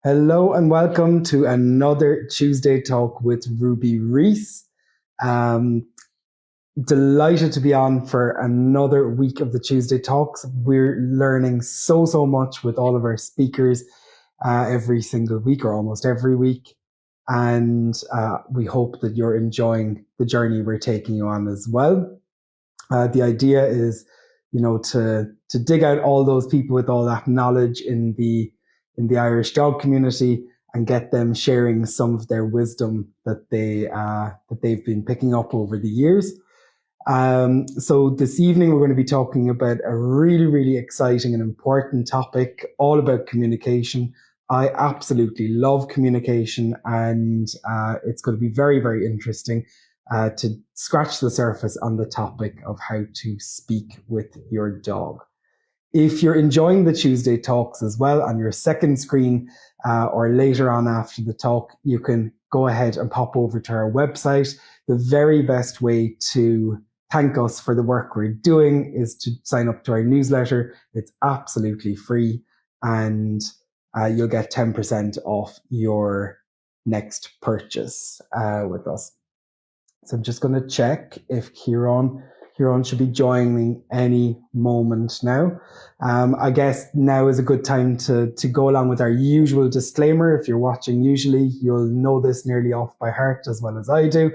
Hello and welcome to another Tuesday talk with Ruby Reese. Um, Delighted to be on for another week of the Tuesday talks. We're learning so much with all of our speakers every single week or almost every week. And we hope that you're enjoying the journey we're taking you on as well. The idea is, to dig out all those people with all that knowledge in the Irish dog community and get them sharing some of their wisdom that they've been picking up over the years. So this evening we're going to be talking about a really exciting and important topic, all about communication. I absolutely love communication, and it's going to be very interesting to scratch the surface on the topic of how to speak with your dog. If you're enjoying the Tuesday talks as well on your second screen or later on after the talk, you can go ahead and pop over to our website. The very best way to thank us for the work we're doing is to sign up to our newsletter. It's absolutely free, and you'll get 10% off your next purchase with us. So I'm just going to check if Ciaran should be joining any moment now. I guess now is a good time to go along with our usual disclaimer. If you're watching usually, you'll know this nearly off by heart as well as I do.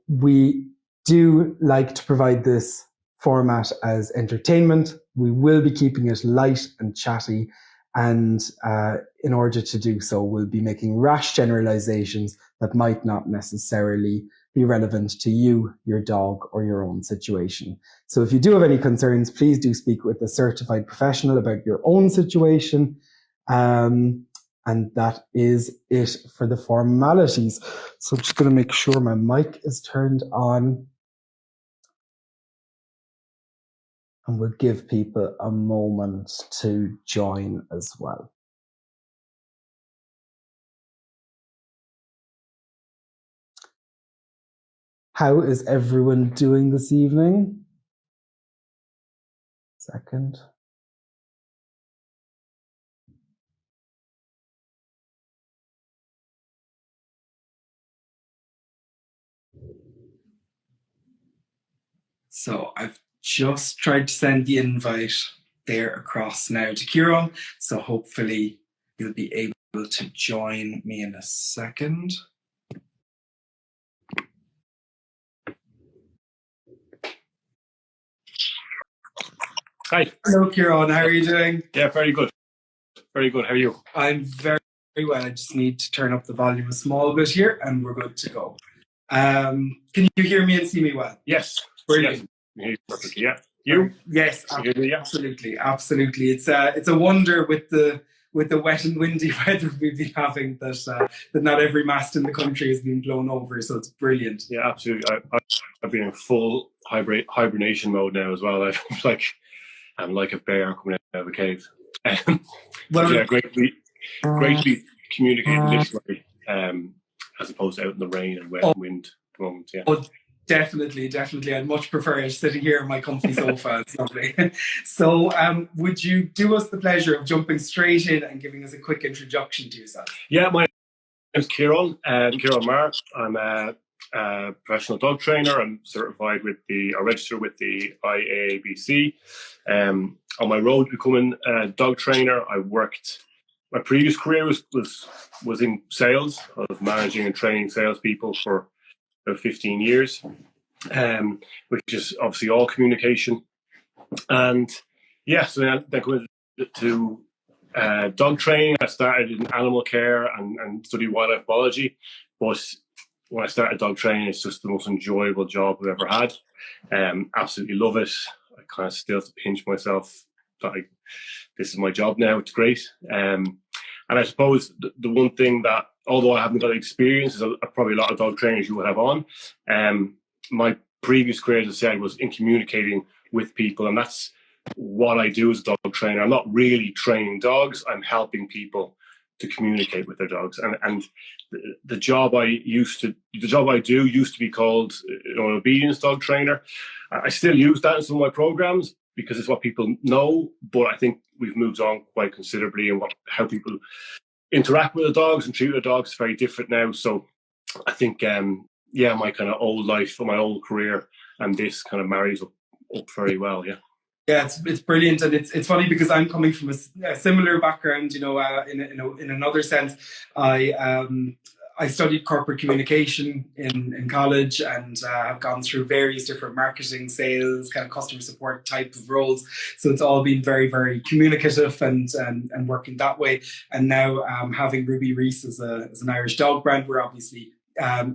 We do like to provide this format as entertainment. We will be keeping it light and chatty, and in order to do so, we'll be making rash generalizations that might not necessarily be relevant to you, your dog, or your own situation. So if you do have any concerns, please do speak with a certified professional about your own situation. And that is it for the formalities. So I'm just going to make sure my mic is turned on. And we'll give people a moment to join as well. How is everyone doing this evening? Second. So I've just tried to send the invite there across now to Ciaran. So hopefully you'll be able to join me in a second. Hi. Hello, Ciaran. How are you doing? Yeah, very good. Very good. How are you? I'm very well. I just need to turn up the volume a small bit here and we're good to go. Can you hear me and see me well? Yes. Brilliant. Yes. Perfectly. Yeah. You? Yes, absolutely. It's a wonder with the wet and windy weather we've been having that not every mast in the country has been blown over. So it's brilliant. Yeah, absolutely. I've been in full hibernation mode now as well. I'm like a bear coming out of a cave. Well, yeah, great to be communicating this way, as opposed to out in the rain and wet and wind at the moment. Yeah. Definitely. I'd much prefer sitting here on my comfy sofa. It's lovely. So would you do us the pleasure of jumping straight in and giving us a quick introduction to yourself? Yeah, my name is Ciaran, Ciaran Marr. I'm a professional dog trainer. I'm certified registered with the IABC. On my road to becoming a dog trainer, my previous career was in sales. I was managing and training salespeople for about 15 years, which is obviously all communication. And yeah, so then going to dog training, I started in animal care and studied wildlife biology. But when I started dog training, it's just the most enjoyable job I've ever had. Absolutely love it. I kind of still have to pinch myself that this is my job now. It's great. And I suppose the one thing that, although I haven't got experience, as probably a lot of dog trainers you would have on, my previous career, as I said, was in communicating with people. And that's what I do as a dog trainer. I'm not really training dogs. I'm helping people to communicate with their dogs. And the job I do used to be called an obedience dog trainer. I still use that in some of my programs because it's what people know. But I think we've moved on quite considerably, and how people interact with the dogs and treat the dogs is very different now. So I think, my kind of old life or my old career and this kind of marries up very well. Yeah. Yeah, it's brilliant, and it's funny because I'm coming from a similar background. In another sense, I studied corporate communication in college, and I've gone through various different marketing, sales, kind of customer support type of roles. So it's all been very, very communicative and working that way. And now having Ruby Reese as an Irish dog brand, we're obviously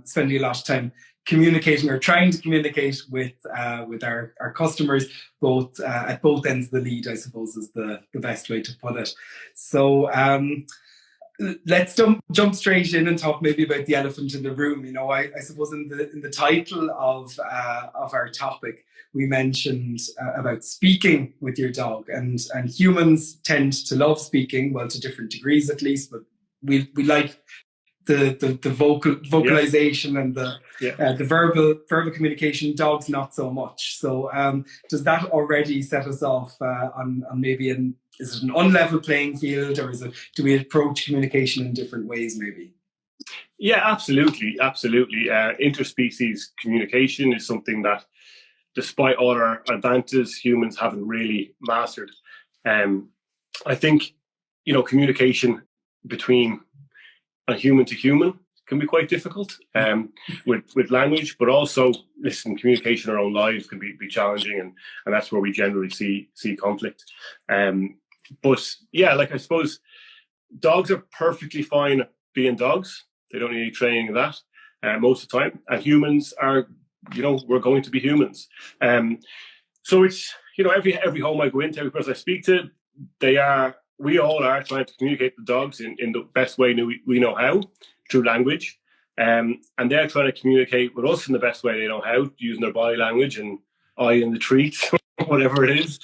spending a lot of time communicating or trying to communicate with our customers, both at both ends of the lead, I suppose, is the best way to put it. So let's jump straight in and talk maybe about the elephant in the room. I suppose in the title of our topic, we mentioned about speaking with your dog, and humans tend to love speaking, well, to different degrees at least, but we like the vocalization and the verbal communication. Dogs not so much. So does that already set us off on maybe is it an unlevel playing field, or do we approach communication in different ways maybe? Yeah, absolutely. Interspecies communication is something that, despite all our advances, humans haven't really mastered. I think communication between a human to human can be quite difficult with language, but also communication in our own lives can be challenging, and that's where we generally see conflict. But yeah, I suppose dogs are perfectly fine being dogs. They don't need any training in that most of the time, and humans are, we're going to be humans. So it's every home I go into, every person I speak to, we all are trying to communicate with dogs in the best way we know how, through language. And they're trying to communicate with us in the best way they know how, using their body language and eye in the treats, whatever it is.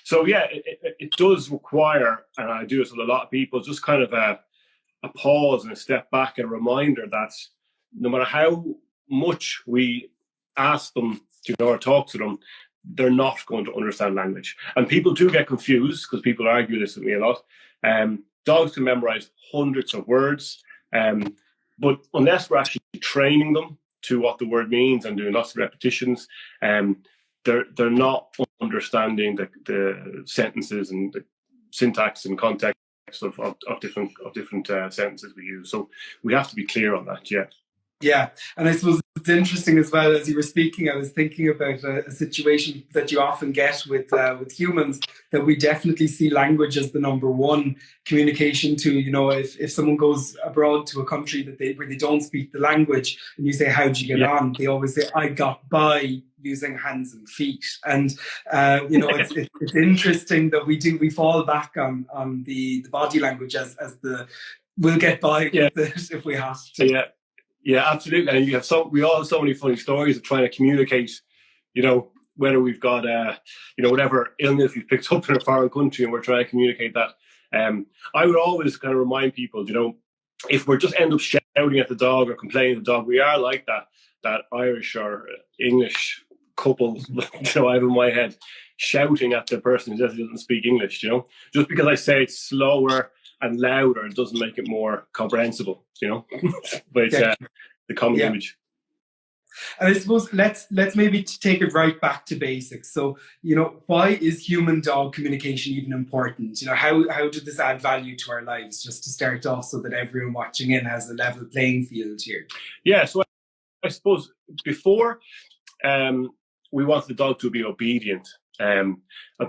So yeah, it does require, and I do this with a lot of people, just kind of a pause and a step back and a reminder that no matter how much we ask them or talk to them, they're not going to understand language. And people do get confused, because people argue this with me a lot. Dogs can memorize hundreds of words, but unless we're actually training them to what the word means and doing lots of repetitions, they're not understanding the sentences and the syntax and context of different sentences we use. So we have to be clear on that. Yeah, and I suppose it's interesting as well, as you were speaking, I was thinking about a situation that you often get with humans, that we definitely see language as the number one communication to, if someone goes abroad to a country where they don't speak the language, and you say, how'd you get on? They always say, I got by using hands and feet. And, it's interesting that we fall back on the body language as we'll get by with it if we have to. Yeah, absolutely. And we all have so many funny stories of trying to communicate, whether we've got, whatever illness we've picked up in a foreign country and we're trying to communicate that. I would always kind of remind people, if we're just end up shouting at the dog or complaining at the dog, we are like that Irish or English couple, I have in my head, shouting at the person who doesn't speak English, just because I say it slower and louder, it doesn't make it more comprehensible, but it's the common image. And I suppose let's maybe take it right back to basics. So, why is human-dog communication even important? How did this add value to our lives, just to start off, so that everyone watching in has a level playing field here? Yeah, so I suppose before we want the dog to be obedient. I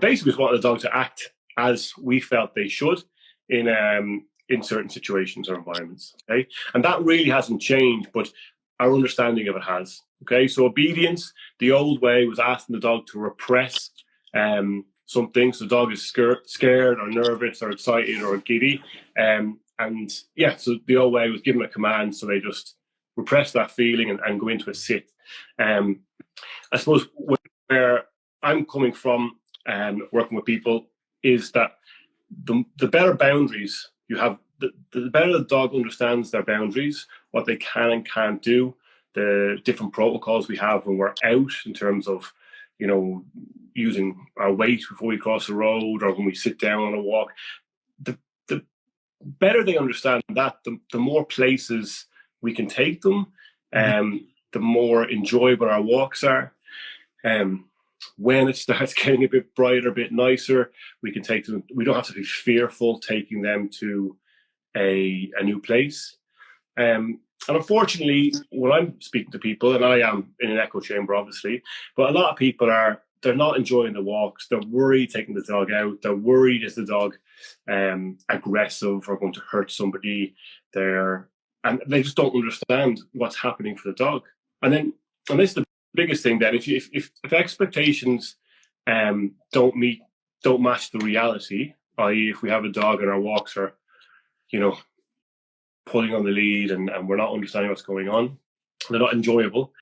basically just want the dog to act as we felt they should in certain situations or environments. Okay, and that really hasn't changed, but our understanding of it has. Okay, so obedience, the old way was asking the dog to repress something. So the dog is scared or nervous or excited or giddy, so the old way was giving a command, so they just repress that feeling and go into a sit. I suppose where I'm coming from, working with people, is that the better boundaries you have, the better the dog understands their boundaries, what they can and can't do, the different protocols we have when we're out in terms of, using our weight before we cross the road or when we sit down on a walk. The better they understand that, the more places we can take them, the more enjoyable our walks are. When it starts getting a bit brighter, a bit nicer, we can take them. We don't have to be fearful taking them to a new place. And unfortunately, when I'm speaking to people, and I am in an echo chamber, obviously, but a lot of people they're not enjoying the walks. They're worried taking the dog out. They're worried, is the dog aggressive or going to hurt somebody? And they just don't understand what's happening for the dog. And this is the biggest thing, that if expectations don't match the reality, i.e., if we have a dog and our walks are, pulling on the lead and we're not understanding what's going on, they're not enjoyable,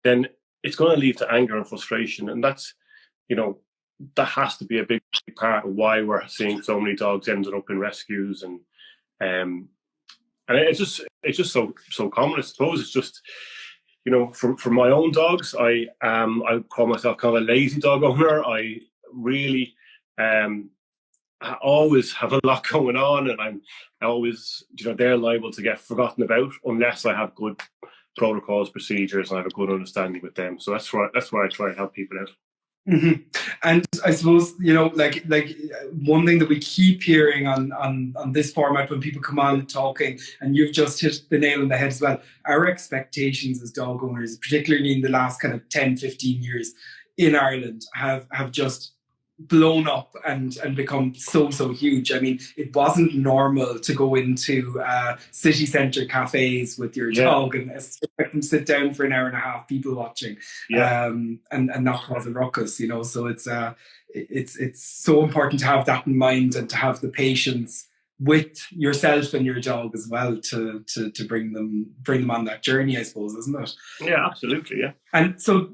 then it's going to lead to anger and frustration. And that's, that has to be a big part of why we're seeing so many dogs ended up in rescues. And it's just so common. I suppose it's just, for my own dogs, I call myself kind of a lazy dog owner. I really I always have a lot going on, and I'm always, they're liable to get forgotten about unless I have good protocols, procedures, and I have a good understanding with them. So that's where I try and help people out. Mm-hmm. And I suppose, like one thing that we keep hearing on this format when people come on talking, and you've just hit the nail on the head as well, our expectations as dog owners, particularly in the last kind of 10, 15 years in Ireland, have just blown up and become so huge. I mean, it wasn't normal to go into city centre cafes with your dog and expect them to sit down for an hour and a half, people watching, and not cause a ruckus. So it's so important to have that in mind and to have the patience with yourself and your dog as well to bring them on that journey, I suppose, isn't it? Yeah, absolutely. Yeah. And so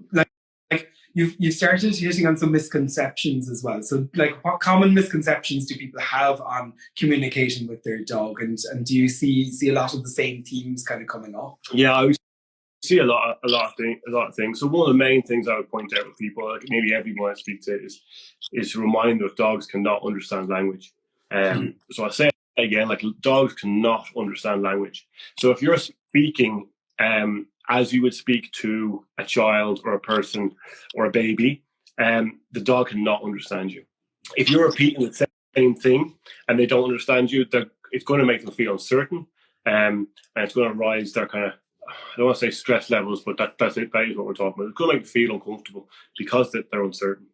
You've started hitting on some misconceptions as well. So, what common misconceptions do people have on communicating with their dog, and do you see a lot of the same themes kind of coming up? Yeah, I see a lot of things. So one of the main things I would point out with people, like maybe everyone I speak to, is to remind them that dogs cannot understand language. So I say again, dogs cannot understand language. So if you're speaking as you would speak to a child or a person or a baby, the dog cannot understand you. If you're repeating the same thing and they don't understand you, it's going to make them feel uncertain, and it's going to rise their kind of, I don't want to say stress levels, but that's it. That is what we're talking about. It's going to make them feel uncomfortable because they're uncertain.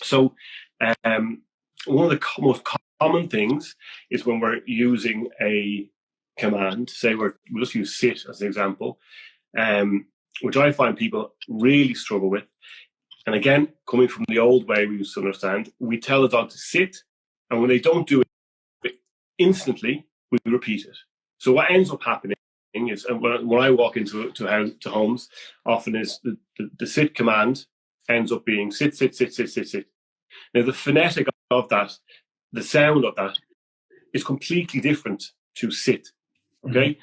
So one of the most common things is when we're using a command, say we'll just use sit as an example, which I find people really struggle with. And again, coming from the old way we used to understand, we tell the dog to sit, and when they don't do it instantly, we repeat it. So what ends up happening is, and when I walk into homes, often is the sit command ends up being sit, sit, sit, sit, sit, sit. Now the phonetic of that, the sound of that, is completely different to sit. Okay.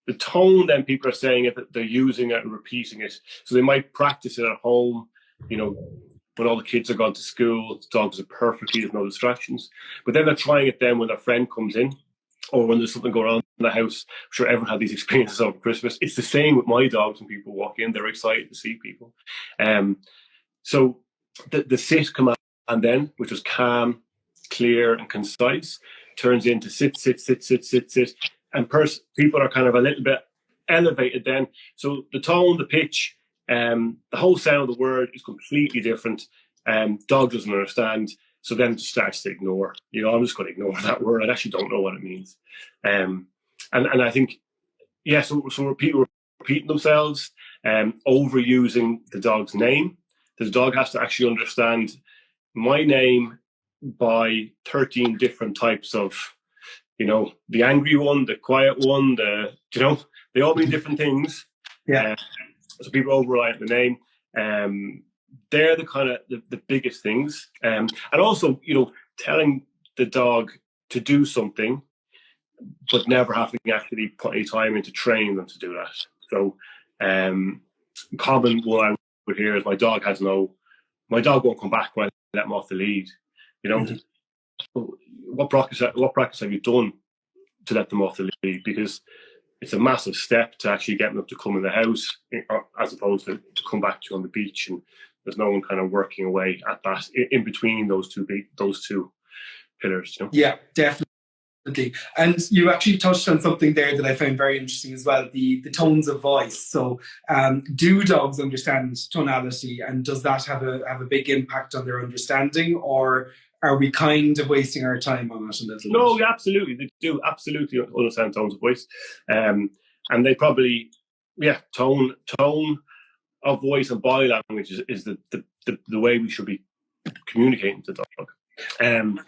The tone, then people are saying it, that they're using it and repeating it. So they might practice it at home, when all the kids are gone to school, the dogs are perfectly, there's no distractions. But then they're trying it then when their friend comes in, or when there's something going on in the house. I'm sure everyone had these experiences over Christmas. It's the same with my dogs when people walk in, they're excited to see people. So the sit command then, which was calm, clear and concise, turns into sit, sit, sit, sit, sit, sit. And people are kind of a little bit elevated then. So the tone, the pitch, the whole sound of the word is completely different. Dog doesn't understand. So then it starts to ignore. I'm just going to ignore that word. I actually don't know what it means. And I think, so people repeating themselves, overusing the dog's name. The dog has to actually understand my name by 13 different types of, the angry one, the quiet one, they all mean different things. Yeah. So people over-rely on the name. They're the kind of the biggest things. And also, telling the dog to do something, but never having actually put any time into training them to do that. So common one I would hear is my dog has no my dog won't come back when I let him off the lead. You know, what practice have you done to let them off the lead? Because it's a massive step to actually get them to come in the house, as opposed to come back to you on the beach, and there's no one kind of working away at that in between those two pillars. You know? Yeah, definitely. And you actually touched on something there that I found very interesting as well, the tones of voice. So do dogs understand tonality, and does that have a big impact on their understanding, or are we kind of wasting our time on it a little bit? No, absolutely. They do absolutely understand tones of voice. And they probably, tone of voice and body language is the way we should be communicating to the dog. And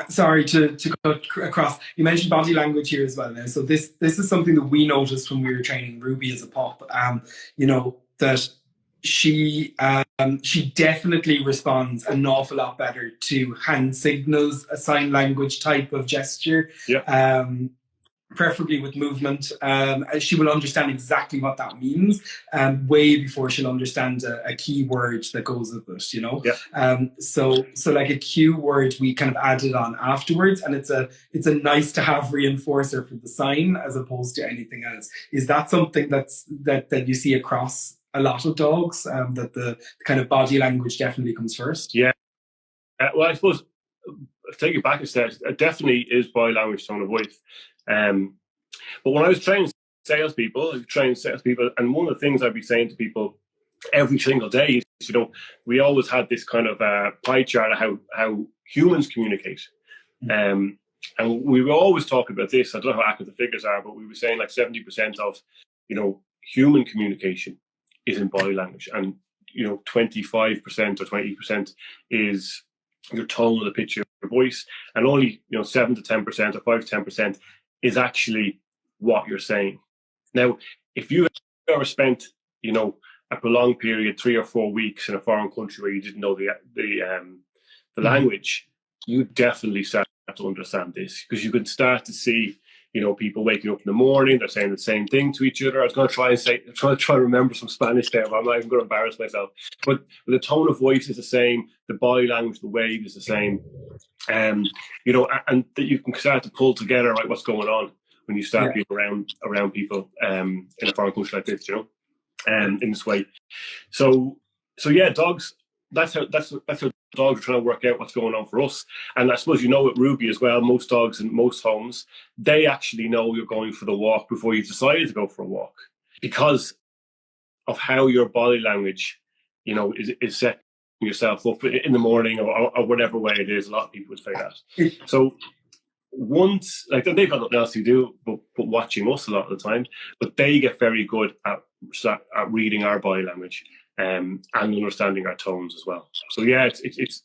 sorry to cut across. You mentioned body language here as well now. So this is something that we noticed when we were training Ruby as a pup. You know, that she definitely responds an awful lot better to hand signals, a sign language type of gesture. Yeah. Preferably with movement. She will understand exactly what that means way before she'll understand a key word that goes with it, you know? Yeah. So like a cue word we kind of added on afterwards, and it's a nice to have reinforcer for the sign as opposed to anything else. Is that something that you see across a lot of dogs, that the kind of body language definitely comes first? Yeah. Well, I suppose, take it back a step, it definitely is body language, tone of voice. But when I was training salespeople, and one of the things I'd be saying to people every single day is, you know, we always had this kind of pie chart of how humans communicate. And we were always talking about this. I don't know how accurate the figures are, but we were saying like 70% of, you know, human communication is in body language, and, you know, 25% or 20% is your tone or the pitch of your voice, and only, you know, 7 to 10% or 5 to 10% is actually what you're saying. Now, if you ever spent, you know, a prolonged period, 3 or 4 weeks in a foreign country where you didn't know the language, you definitely start to understand this, because you can start to see, you know, people waking up in the morning, they're saying the same thing to each other. I was going to try to remember some Spanish there, but I'm not even going to embarrass myself. But the tone of voice is the same, the body language, the wave is the same. You know, and that you can start to pull together, right, what's going on when you start being around people in a foreign country like this, you know, in this way. So yeah, dogs. That's how dogs are trying to work out what's going on for us. And I suppose, you know, with Ruby as well, most dogs in most homes, they actually know you're going for the walk before you decided to go for a walk, because of how your body language, you know, is setting yourself up in the morning or whatever way it is. A lot of people would say that. So once, like, they've got nothing else to do but watching us a lot of the time, but they get very good at reading our body language and understanding our tones as well. So yeah, it's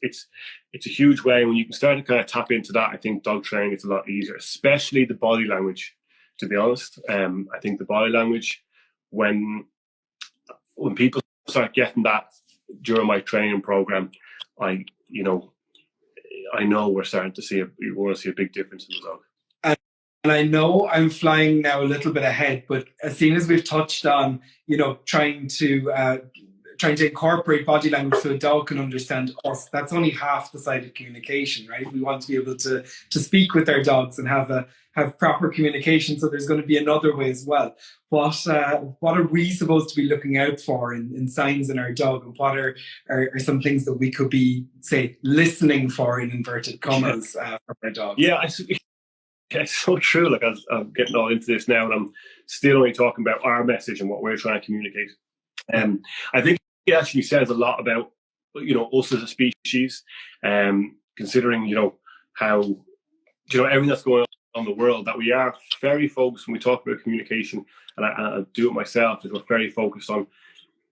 a huge way. When you can start to kind of tap into that, I think dog training is a lot easier, especially the body language, to be honest. I think the body language, when people start getting that during my training program, I know we're starting to see a big difference in the dog. And I know I'm flying now a little bit ahead, but as soon as we've touched on, you know, trying to incorporate body language so a dog can understand us, that's only half the side of communication, right? We want to be able to speak with our dogs and have proper communication. So there's going to be another way as well. What are we supposed to be looking out for in signs in our dog, and what are some things that we could be, say, listening for, in inverted commas, from our dogs? Yeah, it's so true. Like, I'm getting all into this now, and I'm still only talking about our message and what we're trying to communicate. I think it actually says a lot about, you know, us as a species, considering, you know, how, you know, everything that's going on in the world, that we are very focused when we talk about communication, and I do it myself, is we're very focused on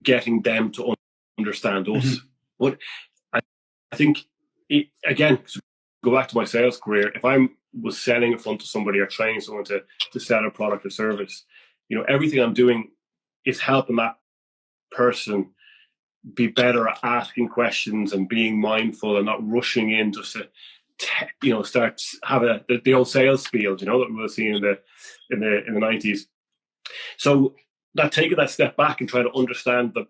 getting them to understand us. But I think, again, go back to my sales career, if I was selling in front of somebody or training someone to sell a product or service, you know, everything I'm doing is helping that person be better at asking questions and being mindful and not rushing in just to, you know, start have the old sales spiel, you know, that we were seeing in the 90s. So that taking that step back and trying to understand the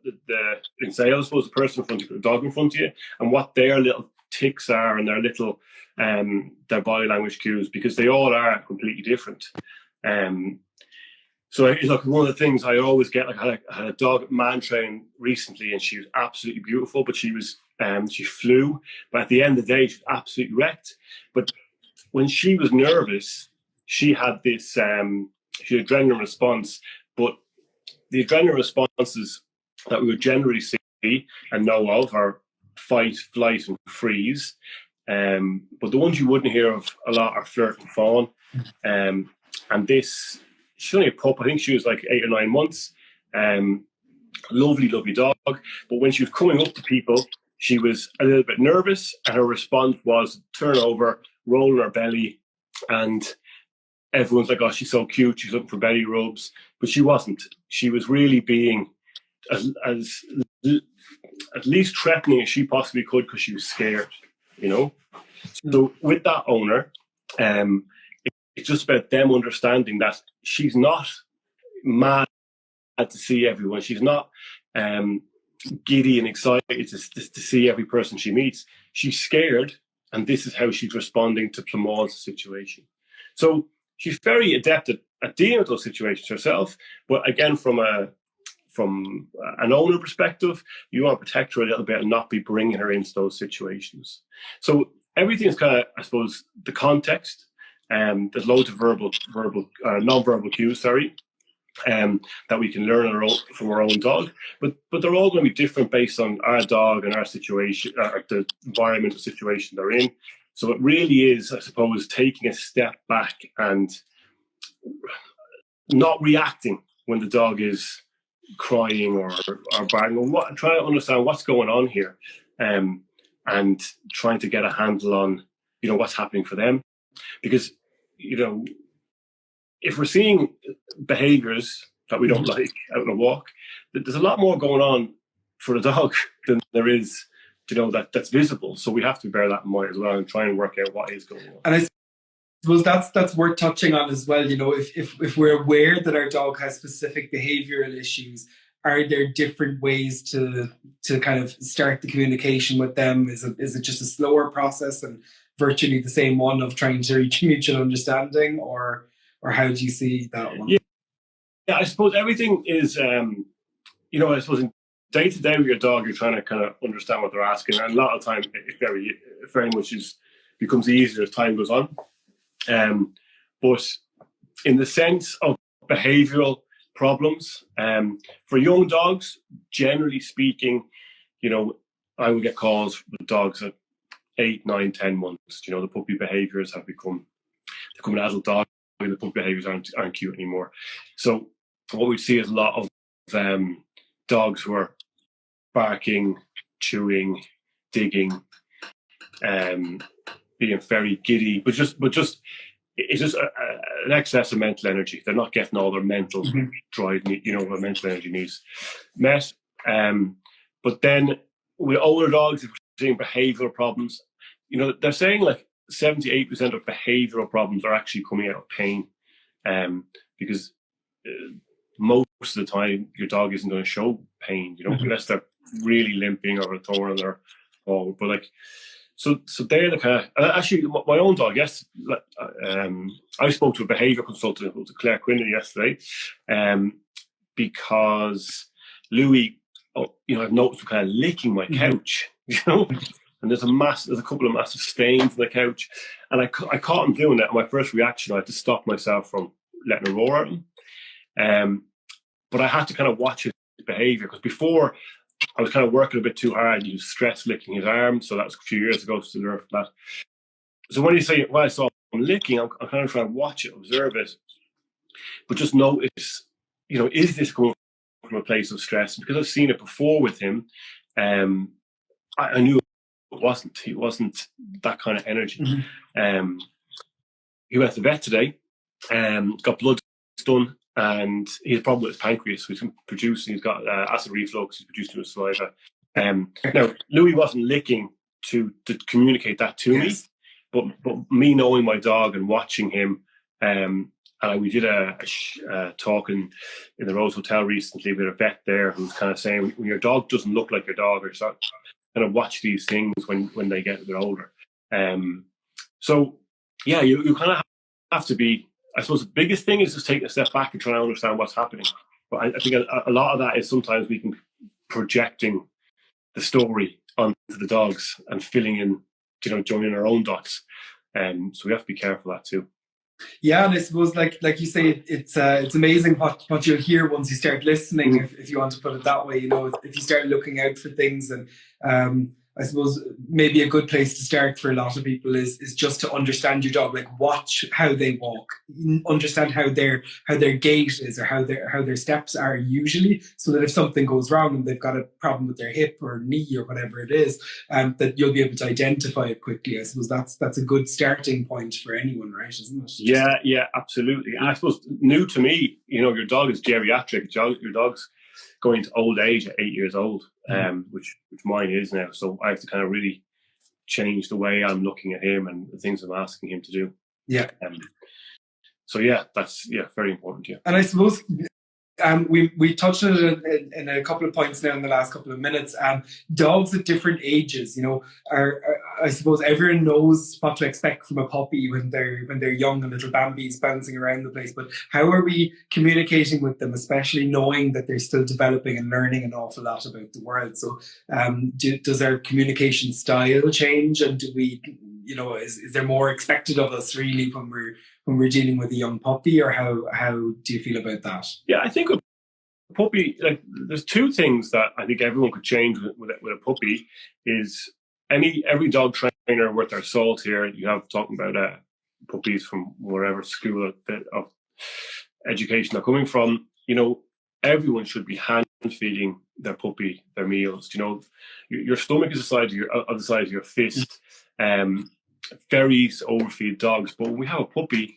in say, I suppose, the person in front of you, the dog in front of you, and what their little tics are and their little their body language cues, because they all are completely different. So look, one of the things I always get, like I had a dog man train recently, and she was absolutely beautiful, but she flew. But at the end of the day, she was absolutely wrecked. But when she was nervous, she had this she had adrenaline response, but the adrenaline responses that we would generally see and know of are fight, flight, and freeze. But the ones you wouldn't hear of a lot are flirt and fawn. And this, she's only a pup. I think she was like 8 or 9 months. Lovely, lovely dog. But when she was coming up to people, she was a little bit nervous, and her response was turn over, roll her belly, and everyone's like, oh, she's so cute, she's looking for belly rubs. But she wasn't. She was really being as at least threatening as she possibly could, because she was scared, you know? So with that owner, it's just about them understanding that she's not mad to see everyone. She's not giddy and excited to see every person she meets. She's scared, and this is how she's responding to Plumond's situation. So she's very adept at dealing with those situations herself. But again, from an owner perspective, you want to protect her a little bit and not be bringing her into those situations. So everything is kind of, I suppose, the context. There's loads of non-verbal cues, that we can learn from our own dog, but they're all going to be different based on our dog and our situation, or the environmental situation they're in. So it really is, I suppose, taking a step back and not reacting when the dog is crying or barking. Try to understand what's going on here, and trying to get a handle on, what's happening for them. Because, if we're seeing behaviors that we don't like out on a walk, there's a lot more going on for the dog than there is, that's visible. So we have to bear that in mind as well and try and work out what is going on. And I suppose that's worth touching on as well. If we're aware that our dog has specific behavioral issues, are there different ways to kind of start the communication with them? Is it just a slower process and virtually the same one of trying to reach mutual understanding, or how do you see that one? Yeah, I suppose everything is, I suppose in day to day with your dog, you're trying to kind of understand what they're asking. And a lot of time, it very much becomes easier as time goes on. But in the sense of behavioral problems, for young dogs, generally speaking, I would get calls with dogs at 8, 9, 10 months. The puppy behaviors have become an adult dog. The puppy behaviors aren't cute anymore. So what we see is a lot of dogs who are barking, chewing, digging, being very giddy, but just it's just an excess of mental energy. They're not getting all their mental drive, their mental energy needs met. But then with older dogs, if we're seeing behavioral problems, they're saying like 78% of behavioral problems are actually coming out of pain, because most of the time your dog isn't going to show pain, unless they're really limping or a thorn in their paw. But so they're the kind of, actually my own dog, yes, I spoke to a behaviour consultant, it was Claire Quinlan yesterday, because Louis, I've noticed him kind of licking my couch, and there's a couple of massive stains on the couch, and I caught him doing that. And my first reaction, I had to stop myself from letting a roar at him. But I had to kind of watch his behaviour, because before I was kind of working a bit too hard. He was stress licking his arm, so that was a few years ago to learn from that. So when you say, well, I saw him licking, I'm kind of trying to watch it, observe it, but just notice, is this coming from a place of stress? Because I've seen it before with him, I knew he wasn't that kind of energy. He went to the vet today, got blood done, and he has a problem with his pancreas, so he's got acid reflux, he's producing his saliva. Now, Louis wasn't licking to communicate that to me, but me knowing my dog and watching him, And we did a talk in the Rose Hotel recently with a vet there who's kind of saying, when your dog doesn't look like your dog, or so, kind of watch these things when they get a bit older. So yeah, you kind of have to be, I suppose the biggest thing is just taking a step back and trying to understand what's happening. But I think a lot of that is sometimes we can be projecting the story onto the dogs and filling in, joining our own dots. So we have to be careful of that too. Yeah, and I suppose, like you say, it's amazing what you'll hear once you start listening, if you want to put it that way. If you start looking out for things, and I suppose maybe a good place to start for a lot of people is just to understand your dog, like watch how they walk, understand how their gait is, or how their steps are usually, so that if something goes wrong and they've got a problem with their hip or knee or whatever it is, that you'll be able to identify it quickly. I suppose that's a good starting point for anyone, right? Isn't it? Yeah, absolutely. And I suppose new to me, your dog is geriatric. Your dog's going to old age at 8 years old, which mine is now. So I have to kind of really change the way I'm looking at him and the things I'm asking him to do. Yeah. So yeah, that's very important. Yeah. And I suppose we touched on it in a couple of points now in the last couple of minutes. Dogs at different ages, are I suppose everyone knows what to expect from a puppy when they're young and little Bambies bouncing around the place. But how are we communicating with them, especially knowing that they're still developing and learning an awful lot about the world? So does our communication style change, and do we, is there more expected of us really when we're dealing with a young puppy, or how do you feel about that? Yeah, I think a puppy, there's two things that I think everyone could change with a puppy. Is every dog trainer worth their salt here, you have talking about puppies from whatever school of education they're coming from, everyone should be hand feeding their puppy their meals. Your stomach is the size of your fist. Very easy to overfeed dogs, but when we have a puppy,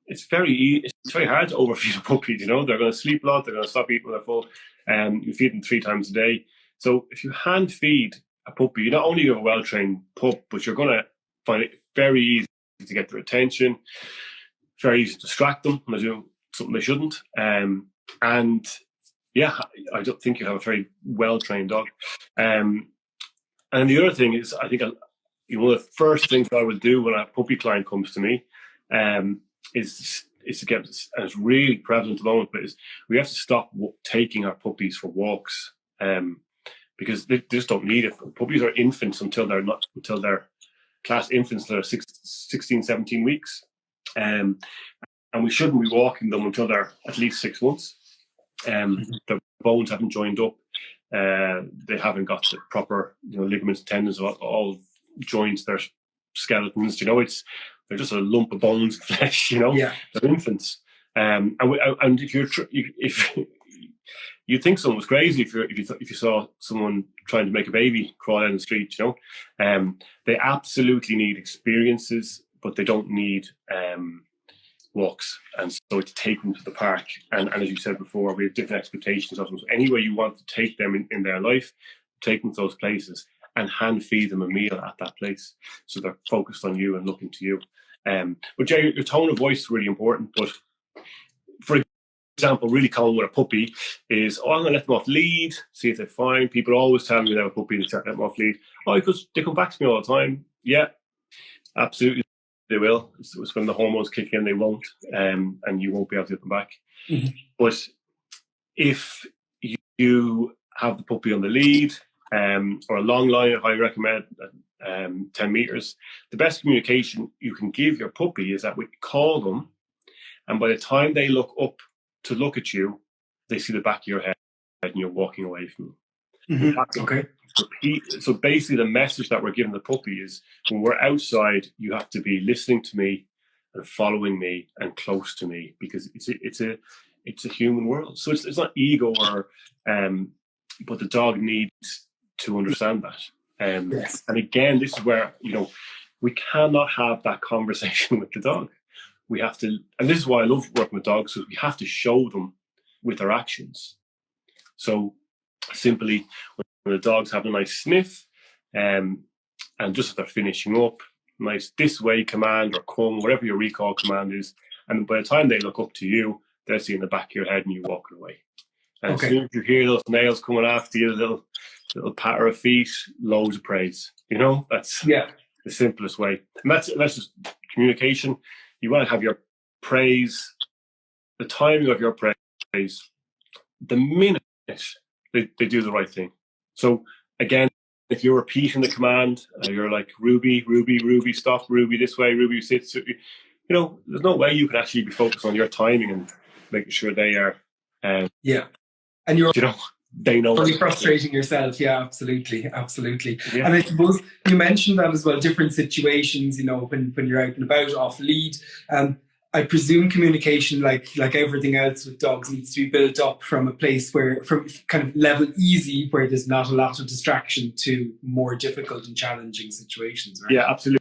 it's very hard to overfeed a puppy. They're going to sleep a lot, they're going to stop eating when they're full. You feed them 3 times a day. So if you hand feed a puppy, you not only have a well-trained pup, but you're going to find it very easy to get their attention, very easy to distract them when they're doing something they shouldn't. And yeah, I don't think you have a very well-trained dog. And the other thing is, I think one of the first things I would do when a puppy client comes to me is to get, and it's really prevalent at the moment, but we have to stop taking our puppies for walks, because they just don't need it. Puppies are infants until they're class infants that are 16, 17 weeks. And we shouldn't be walking them until they're at least 6 months. Their bones haven't joined up. They haven't got the proper ligaments, tendons, all joints, their skeletons. They're just a lump of bones and flesh. Yeah. They're infants. And if you'd think someone was crazy if you saw someone trying to make a baby crawl down the street. They absolutely need experiences, but they don't need walks. And so it's take them to the park. And as you said before, we have different expectations of them. So any way you want to take them in their life, take them to those places and hand feed them a meal at that place, so they're focused on you and looking to you. But Jay, your tone of voice is really important. But for example, really common with a puppy is, I'm going to let them off lead, see if they're fine. People always tell me they have a puppy and start letting them off lead. Because they come back to me all the time. Yeah, absolutely, they will. It's when the hormones kick in, they won't, and you won't be able to get them back. Mm-hmm. But if you have the puppy on the lead, or a long line, I recommend 10 meters. The best communication you can give your puppy is that we call them, and by the time they look up to look at you, they see the back of your head and you're walking away from them. Mm-hmm. Okay. So basically the message that we're giving the puppy is, when we're outside, you have to be listening to me and following me and close to me, because it's a human world. So it's not ego or but the dog needs to understand that. Yes. And again, this is where, we cannot have that conversation with the dog. We have to, and this is why I love working with dogs, because we have to show them with our actions. So simply, when the dog's having a nice sniff, and just as they're finishing up, nice this way command or come, whatever your recall command is, And by the time they look up to you, they'll see in the back of your head and you walking away. And Okay. as soon as you hear those nails coming after you, little patter of feet, loads of praise. That's the simplest way. And that's just communication. You want to have your praise, the timing of your praise, the minute they do the right thing. So again, if you're repeating the command, you're like, Ruby, Ruby, Ruby, stop, Ruby this way, Ruby sits. There's no way you can actually be focused on your timing and making sure they are. And you're, they know. Probably frustrating yourself. Yeah, absolutely. Yeah. And I suppose you mentioned that as well, different situations, when you're out and about off lead. I presume communication, like everything else with dogs, needs to be built up from a place from kind of level easy, where there's not a lot of distraction, to more difficult and challenging situations, right? Yeah, absolutely.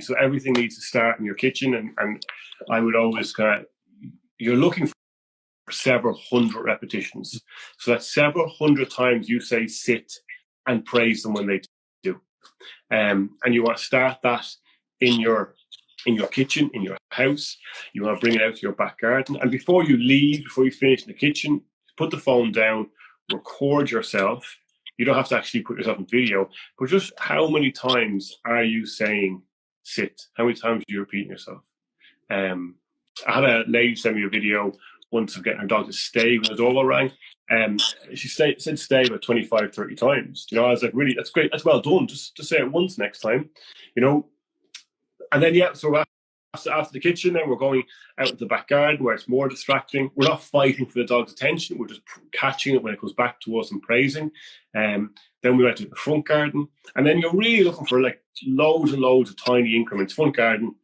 So everything needs to start in your kitchen, and I would always you're looking for several hundred repetitions. So that's several hundred times you say sit and praise them when they do. And you want to start that in your kitchen, in your house. You want to bring it out to your back garden. And before you finish in the kitchen, put the phone down, record yourself. You don't have to actually put yourself in video, but just how many times are you saying sit? How many times are you repeating yourself? I had a lady send me a video once of getting her dog to stay when the doorbell rang. She said stay about 25, 30 times. I was like, really, that's great. That's well done. Just say it once next time, And then, so after the kitchen, then we're going out to the back garden where it's more distracting. We're not fighting for the dog's attention. We're just catching it when it goes back to us and praising. Then we went to the front garden. And then you're really looking for like loads and loads of tiny increments. Front garden,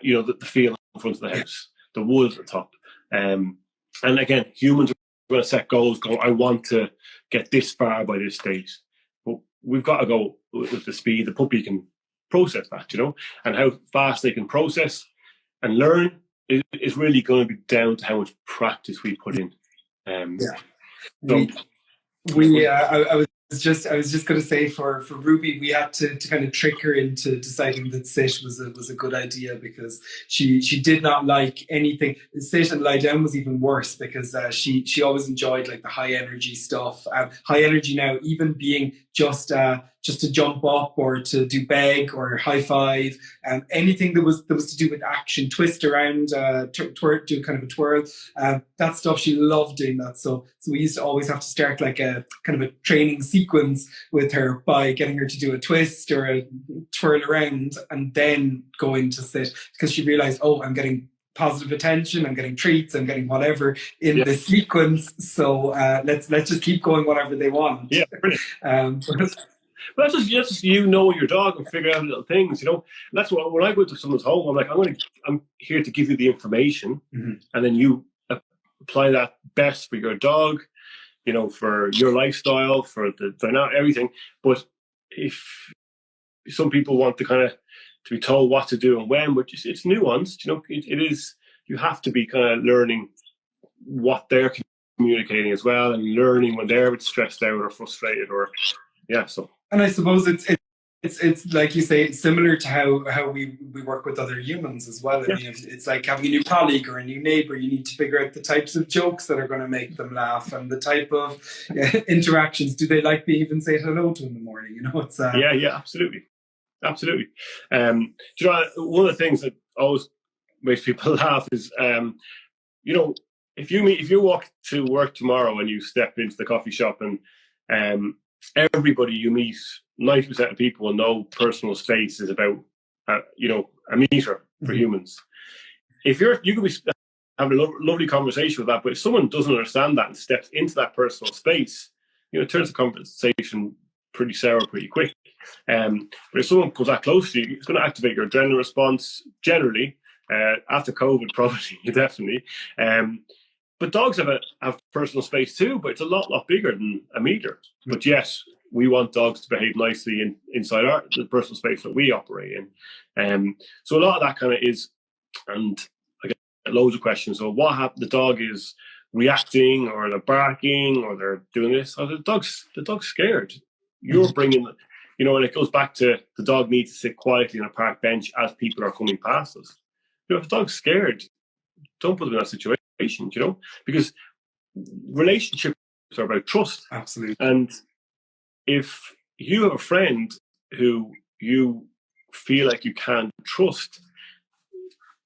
the field in front of the house, the wood at the top. And again, humans are going to set goals, I want to get this far by this date. But we've got to go with the speed the puppy can process that, and how fast they can process and learn is really going to be down to how much practice we put in. I was just going to say for Ruby, we had to kind of trick her into deciding that sit was a good idea, because she did not like anything. Sit and lie down was even worse, because she always enjoyed like the high energy stuff. High energy now, even being just to jump up or to do beg or high five, anything that was to do with action, twist around, do kind of a twirl. That stuff, she loved doing that. So we used to always have to start like a kind of a training sequence with her by getting her to do a twist or a twirl around, and then go into sit, because she realized, I'm getting positive attention, I'm getting treats, I'm getting whatever in the sequence. So let's just keep going whatever they want. Yeah, brilliant. But that's just your dog and figure out little things, And that's what, when I go to someone's home, I'm like, I'm here to give you the information, and then you apply that best for your dog, for your lifestyle, for the dynamic, everything. But if some people want to kind of to be told what to do and when, but it's nuanced, it is. You have to be kind of learning what they're communicating as well, and learning when they're a bit stressed out or frustrated, so. And I suppose it's like you say, it's similar to how we work with other humans as well. I mean, it's like having a new colleague or a new neighbor. You need to figure out the types of jokes that are going to make them laugh, and the type of interactions. Do they like being even say hello to in the morning? It's absolutely. One of the things that always makes people laugh is, if you walk to work tomorrow and you step into the coffee shop, and everybody you meet, 90% of people will know personal space is about, a meter for humans. If you could be having a lovely conversation with that, but if someone doesn't understand that and steps into that personal space, it turns the conversation pretty sour pretty quick. But if someone comes that close to you, it's going to activate your adrenaline response generally. After COVID, probably, definitely. But dogs have personal space too, but it's a lot bigger than a meter. But yes, we want dogs to behave nicely inside the personal space that we operate in. So a lot of that kind of is, and I get loads of questions. So what happened? The dog is reacting, or they're barking, or they're doing this. Oh, the dog's scared. You're bringing, and it goes back to the dog needs to sit quietly on a park bench as people are coming past us. If the dog's scared, Don't put them in that situation, because relationships are about trust. Absolutely. And if you have a friend who you feel like you can't trust,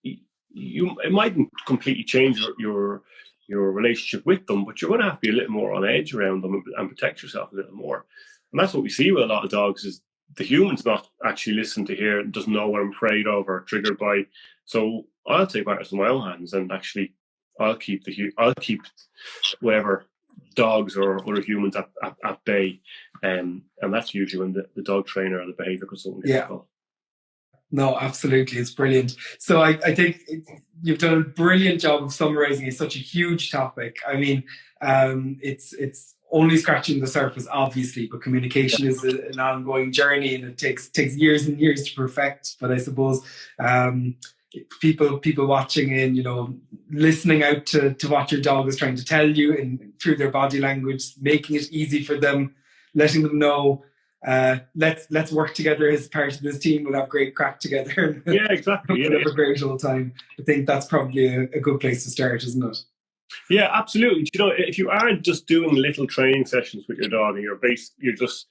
it mightn't completely change your relationship with them, but you're going to have to be a little more on edge around them and protect yourself a little more. And that's what we see with a lot of dogs, is the human's not actually listening to hear, doesn't know what I'm afraid of or triggered by. So I'll take matters in my own hands, and actually I'll keep whatever dogs or other humans at bay. And that's usually when the dog trainer or the behavior consultant gets called. No, absolutely. It's brilliant. So I think you've done a brilliant job of summarizing. It's such a huge topic. I mean, it's only scratching the surface, obviously, but communication is an ongoing journey, and it takes years and years to perfect. But I suppose people watching in, listening out to what your dog is trying to tell you and through their body language, making it easy for them, letting them know, let's work together as part of this team. We'll have great crack together. Yeah, exactly. We'll have a great old time. I think that's probably a good place to start, isn't it? Yeah, absolutely. If you aren't just doing little training sessions with your dog, and you just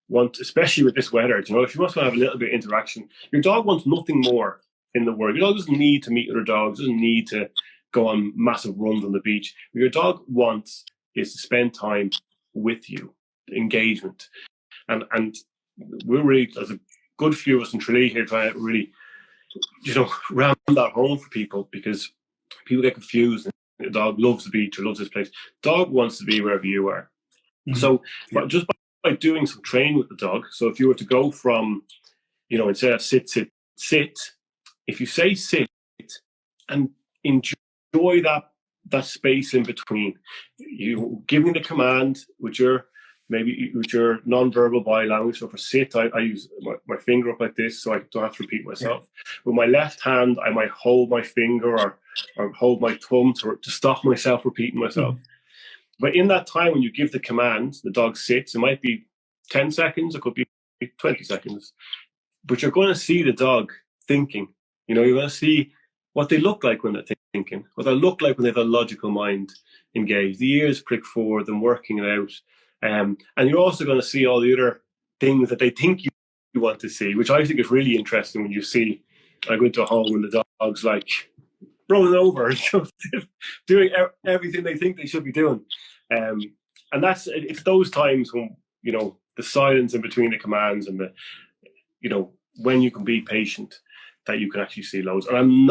want, especially with this weather, if you want to have a little bit of interaction, your dog wants nothing more in the world. Your dog doesn't need to meet other dogs, doesn't need to go on massive runs on the beach. What your dog wants is to spend time with you, engagement. And we're really, there's a good few of us in Tralee here trying to really, round that home for people, because people get confused. The dog loves the beach or loves this place. Dog wants to be wherever you are. Mm-hmm. So just by doing some training with the dog, so if you were to go from, instead of sit, if you say sit and enjoy that space in between, you giving the command with your non-verbal body language. So for sit, I use my finger up like this, so I don't have to repeat myself. Yeah. With my left hand, I might hold my finger or hold my thumb to stop myself repeating myself. Mm-hmm. But in that time, when you give the command, the dog sits. It might be 10 seconds, it could be 20 seconds. But you're going to see the dog thinking. You're going to see what they look like when they're thinking, what they look like when they have a logical mind engaged. The ears prick forward and working it out. And you're also going to see all the other things that they think you want to see, which I think is really interesting when you see, I go into a home and the dog's like rolling over, doing everything they think they should be doing. And it's those times when, the silence in between the commands and when you can be patient, that you can actually see loads. And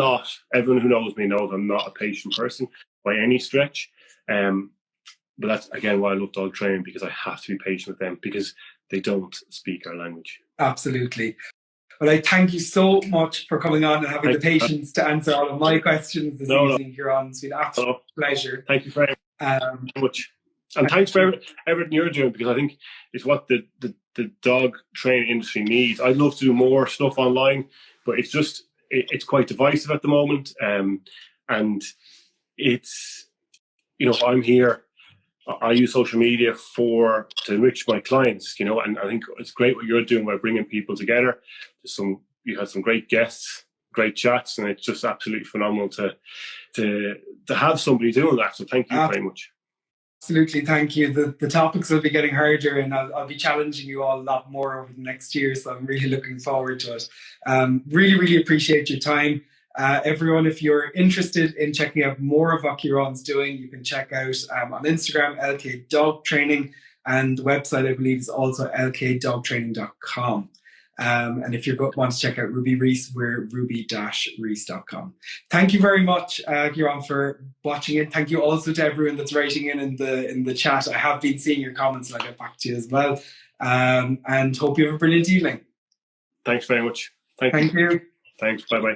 everyone who knows me knows I'm not a patient person by any stretch. But that's, again, why I love dog training, because I have to be patient with them, because they don't speak our language. Absolutely. Well, I thank you so much for coming on and having the patience to answer all of my questions this evening, Ciaran. It's been an absolute pleasure. Thank you very much. And thanks for everything you're doing, because I think it's what the dog training industry needs. I'd love to do more stuff online, but it's quite divisive at the moment. And it's, I'm here. I use social media to enrich my clients, and I think it's great what you're doing by bringing people together. You had some great guests, great chats, and it's just absolutely phenomenal to have somebody doing that. So thank you very much. Absolutely, thank you. The topics will be getting harder, and I'll be challenging you all a lot more over the next year. So I'm really looking forward to it. Really, really appreciate your time. Everyone, if you're interested in checking out more of what Ciaran's doing, you can check out on Instagram, LK Dog Training, and the website, I believe, is also lkdogtraining.com. And if you want to check out Ruby Reese, we're ruby-reese.com. Thank you very much, Ciaran, for watching it. Thank you also to everyone that's writing in the chat. I have been seeing your comments, and I'll get back to you as well. And hope you have a brilliant evening. Thanks very much. Thank you. Thanks. Bye-bye.